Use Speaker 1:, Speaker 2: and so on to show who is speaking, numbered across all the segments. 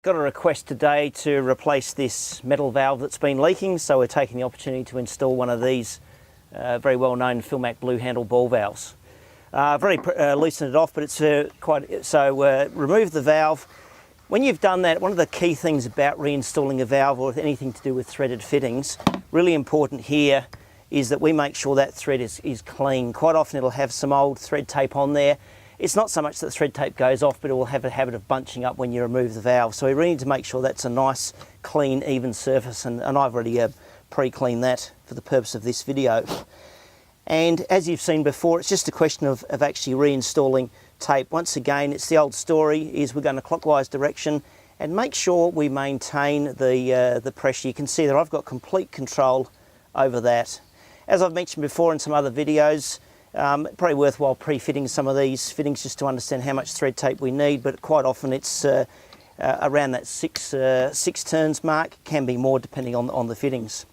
Speaker 1: Got a request today to replace this metal valve that's been leaking, so we're taking the opportunity to install one of these very well-known Philmac blue handle ball valves. Loosen it off, but it's remove the valve. When you've done that, one of the key things about reinstalling a valve or anything to do with threaded fittings, really important here, is that we make sure that thread is clean. Quite often it'll have some old thread tape on there. It's not so much that the thread tape goes off, but it will have a habit of bunching up when you remove the valve. So we really need to make sure that's a nice, clean, even surface, and I've already pre-cleaned that for the purpose of this video. And as you've seen before, it's just a question of actually reinstalling tape. Once again, it's the old story, is we're going a clockwise direction and make sure we maintain the pressure. You can see that I've got complete control over that. As I've mentioned before in some other videos, probably worthwhile pre-fitting some of these fittings just to understand how much thread tape we need, but quite often it's around that six turns mark. Can be more depending on the fittings.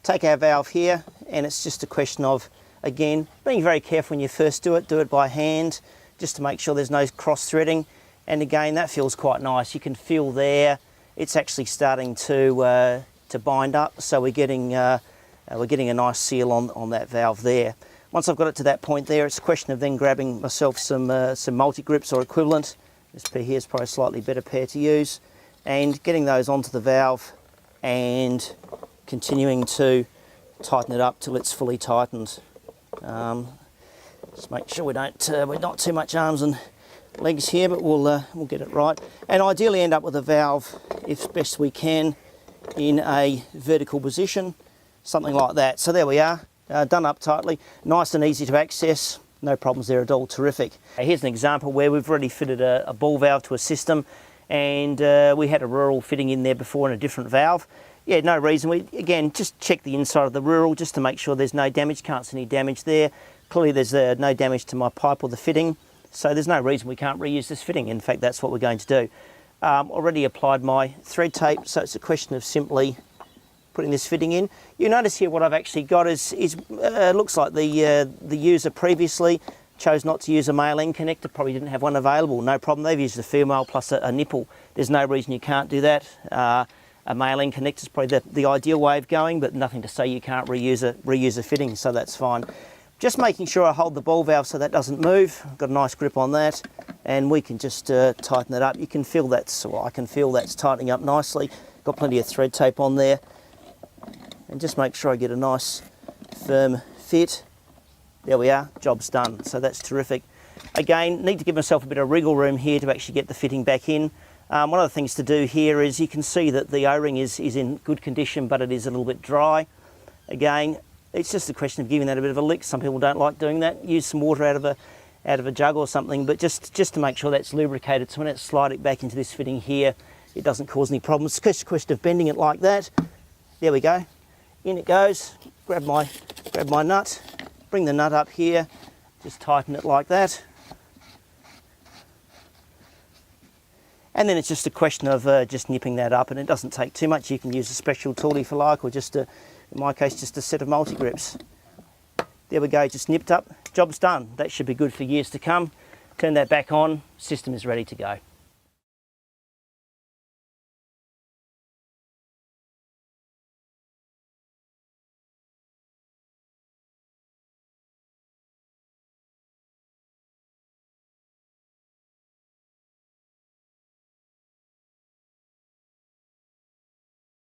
Speaker 1: Take our valve here, and it's just a question of, again, being very careful when you first do it by hand, just to make sure there's no cross-threading. And again, that feels quite nice. You can feel there, it's actually starting to bind up, so we're getting a nice seal on that valve there. Once I've got it to that point there, it's a question of then grabbing myself some multi-grips or equivalent. This pair here is probably a slightly better pair to use, and getting those onto the valve and continuing to tighten it up till it's fully tightened. Just make sure we're not too much arms and legs here, but we'll get it right. And ideally end up with a valve, if best we can, in a vertical position, something like that. So there we are. Done up tightly, nice and easy to access, no problems there at all, terrific. Here's an example where we've already fitted a ball valve to a system, and we had a rural fitting in there before in a different valve. Yeah, no reason. We, again, just check the inside of the rural just to make sure there's no damage, can't see any damage there. Clearly there's no damage to my pipe or the fitting, so there's no reason we can't reuse this fitting. In fact, that's what we're going to do. Already applied my thread tape, so it's a question of simply putting this fitting in. You notice here what I've actually got looks like the user previously chose not to use a male end connector, probably didn't have one available, no problem. They've used a female plus a nipple. There's no reason you can't do that. A male end connector is probably the ideal way of going, but nothing to say you can't reuse a fitting, so that's fine. Just making sure I hold the ball valve so that doesn't move. I've got a nice grip on that, and we can just tighten it up. You can feel I can feel that's tightening up nicely. Got plenty of thread tape on there. And just make sure I get a nice firm fit. There we are, job's done, so that's terrific. Again, need to give myself a bit of wriggle room here to actually get the fitting back in. One of the things to do here is you can see that the O-ring is in good condition, but it is a little bit dry. Again, it's just a question of giving that a bit of a lick. Some people don't like doing that. Use some water out of a jug or something, but just to make sure that's lubricated, so when it's sliding back into this fitting here, it doesn't cause any problems. It's just a question of bending it like that. There we go. In it goes. Grab my nut, bring the nut up here, just tighten it like that. And then it's just a question of just nipping that up, and it doesn't take too much. You can use a special tool if you like, or just in my case, just a set of multi-grips. There we go, just nipped up, job's done. That should be good for years to come. Turn that back on, system is ready to go.